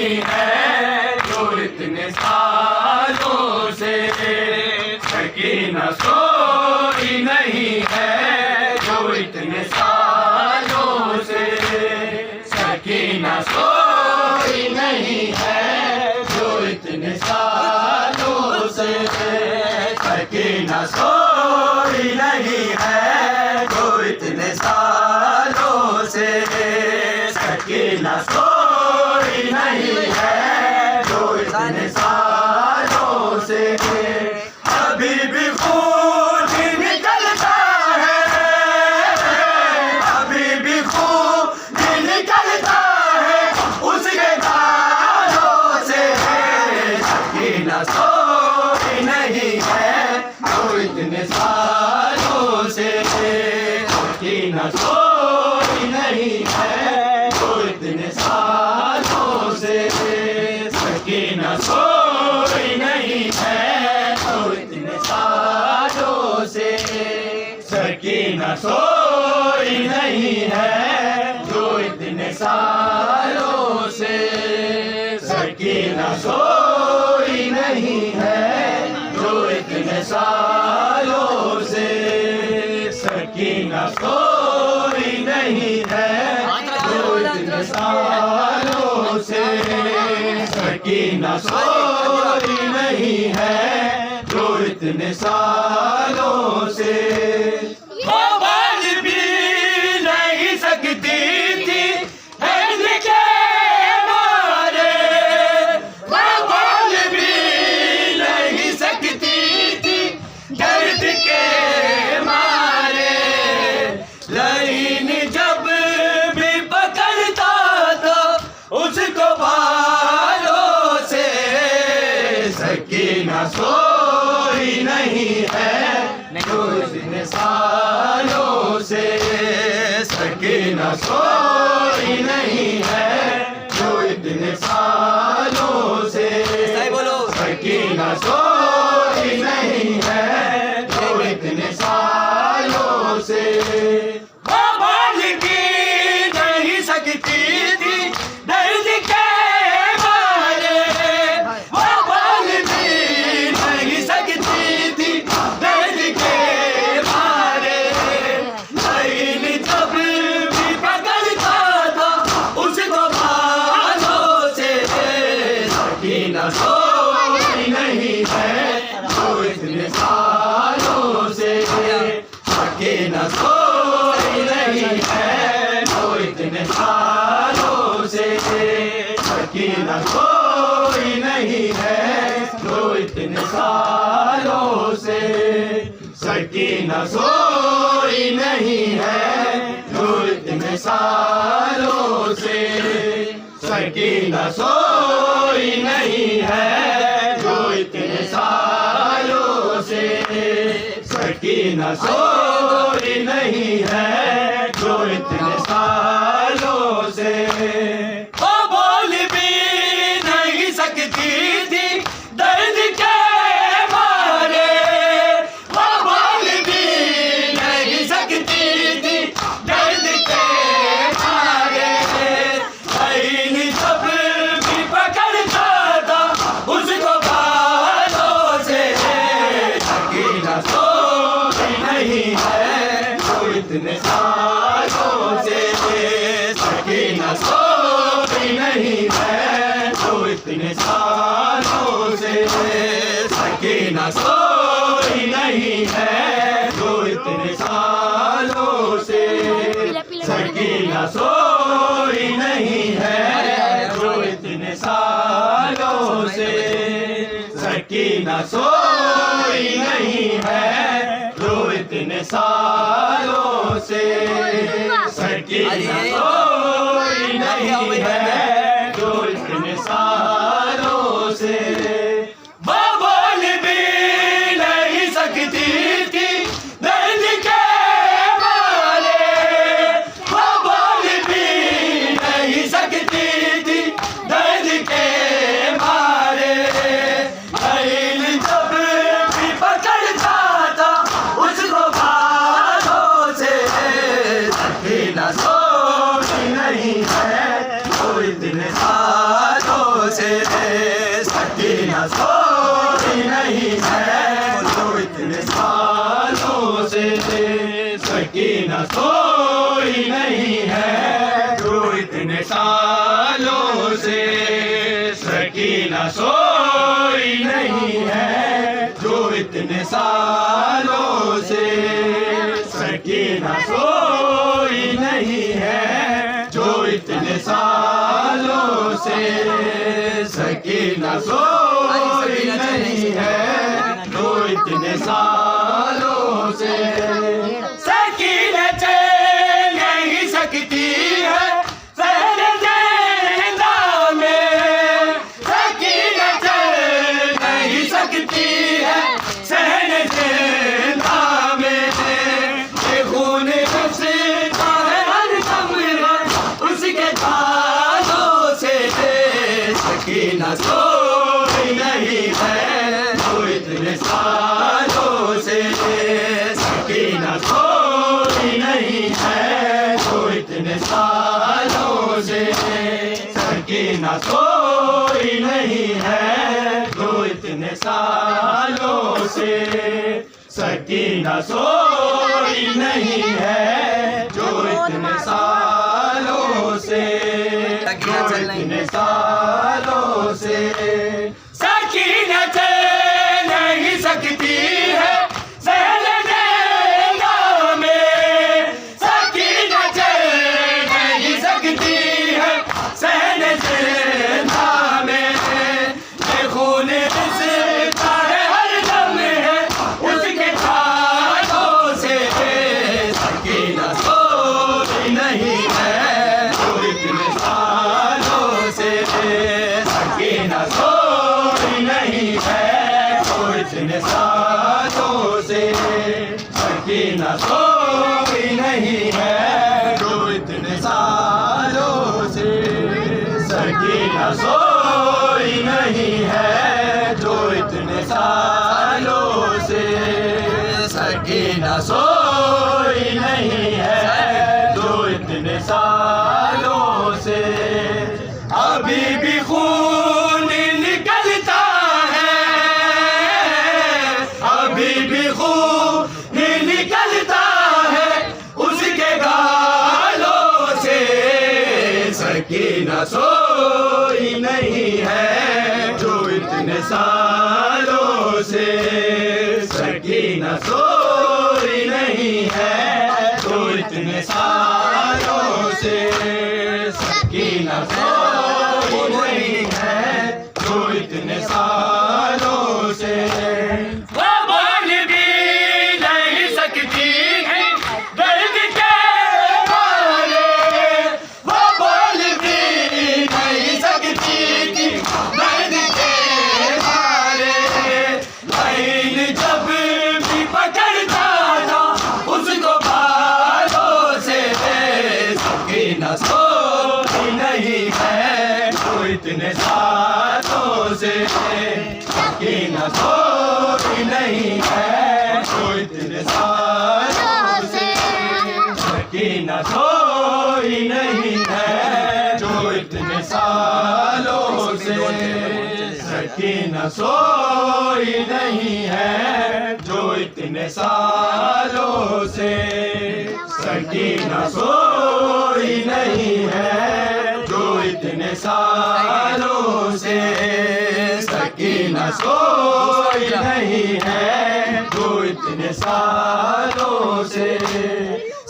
नहीं है जो इतने सालों से। सकीना सोई नहीं है जो इतने सालों से। सकीना सोई नहीं है जो इतने सालों से। सकीना सोई नहीं है जो इतने सालों से। सकीना सोई नहीं है जो इतने सालों से। अभी भी खून निकलता है, अभी भी खून निकलता है उसके गालों से। सकीना सोई नहीं है जो इतने सालों से। सकीना सोई नहीं है जो इतने सालों से। सकीना सोई नहीं है जो इतने सालों से। सकीना सोई नहीं है जो इतने सालों से। सकीना सोई नहीं है जो इतने सालों से। सकीना सोई नहीं है जो इतने सालों से। सकीना सोई नहीं है जो इतने सालों से। वो बाल भी नहीं सकती थी दर्द के मारे। वो बाल भी नहीं सकती थी दर्द के मारे। लाइन जब भी पकड़ता था उसको बालों से। सकीना सोई नहीं है जो इतने सालों से। सकीना सोई नहीं है जो इतने सालों से। सकीना सोई नहीं है जो इतने सालों से। वो बाल की नहीं सकती थी दर्द के मारे। वो बाल की नहीं सकती थी दर्द के मारे। लाइन जब भी पकड़ता था उसको बालों से। सकीना सोई नहीं है जो इतने सालों से। सकीना सोई नहीं है जो इतने सालों से। सकीना सोई नहीं है जो इतने सालों से। सकीना सोई नहीं है जो इतने सालों से। सकीना सोई नहीं है जो इतने सालों से। सकीना सोई नहीं है जो इतने सालों से। वो बोल भी नहीं सकती थी दर्द के मारे। वो बोल भी नहीं सकती थी दर्द के मारे। लाइन जब भी पकड़ता था उसको बालों से। सकीना सोई नहीं है जो इतने सालों से। सकीना सोई नहीं है जो इतने सालों से। सकीना सोई नहीं है जो इतने सालों से। सकीना सोई नहीं है जो इतने सालों से। सकीना सोई नहीं है जो इतने सालों से। सकीना सोई नहीं है जो इतने सालों से। वो बोल भी नहीं सकती थी दर्द के मारे। वो बोल भी नहीं सकती थी दर्द के मारे। लाइन जब भी पकड़ता था उसको बालों से। सकीना सोई नहीं है जो इतने सालों सकीना सोई नहीं है जो इतने सालों से, सकीना सोई नहीं है जो इतने सालों से, सकीना सोई नहीं है जो इतने सालों से, सकीना सोई नहीं है जो इतने सालों से, सकीना सोई नहीं है जो इतने सालों से, सकीना चैन नहीं सकती है सहन जिंदा में, सकीना चैन नहीं सकती है सहन जिंदा में, ये खून बसता है हर दम उसके तालों से, सकीना सोई नहीं है जो इतने सालों से, सकीना सोई नहीं है जो इतने सालों से, सकीना सोई नहीं है जो इतने सालों से, सकीना सोई नहीं है जो इतने सालों से, जो इतने सालों से, सकीना चैन नहीं सकती है सहन जिंदा में, सकीना चैन नहीं सकती है सहन जिंदा में, ये खून बसता है हर दम है उसके तालों से, सकीना सोई नहीं है जो इतने सालों से, सकीना सोई नहीं है जो इतने सालों से, सकीना सोई नहीं है जो इतने सालों से, सकीना सोई नहीं है जो इतने सालों से, सकीना सोई नहीं है जो इतने सालों से, अभी भी खून निकलता है, अभी भी खून निकलता है उसके गालों से, सकीना सोई नहीं है जो इतने सालों से, सकीना सोई नहीं है जो इतने सालों से, सकीना सोई नहीं है जो इतने सालों से, वो बोल भी नहीं सकती है दर्द के मारे, वो बोल भी नहीं सकती थी दर्द के मारे, लाइन जब भी पकड़ता था उसको बालों से, सकीना सोई नहीं है जो इतने सालों से, सकीना सोई नहीं है जो इतने सालों से, सकीना सोई नहीं है जो इतने सालों से, सकीना सोई नहीं है जो इतने सालों से, सकीना सोई नहीं है जो इतने सालों से, सकीना सोई नहीं है जो इतने सालों से,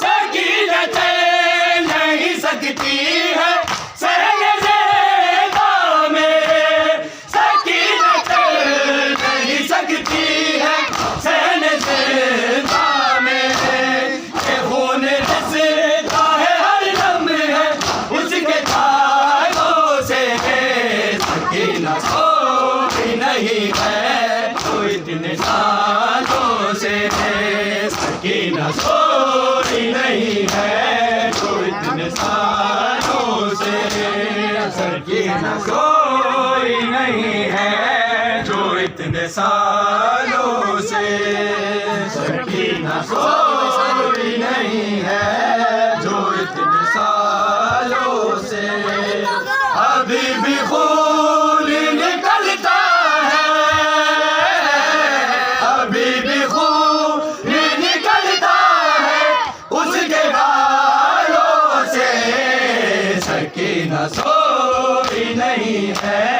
सकीना चैन नहीं सकती है सहन जिंदा में, सकीना चैन नहीं सकती है सहन जिंदा में, ये खून बसता है हर दम है उसके तालों से, सकीना सोई नहीं है जो इतने सालों से, सकीना सोई नहीं है जो इतने सालों से, सकीना सोई नहीं है जो इतने सालों से, सकीना सोई नहीं है जो इतने सालों से, अभी भी खून निकलता है है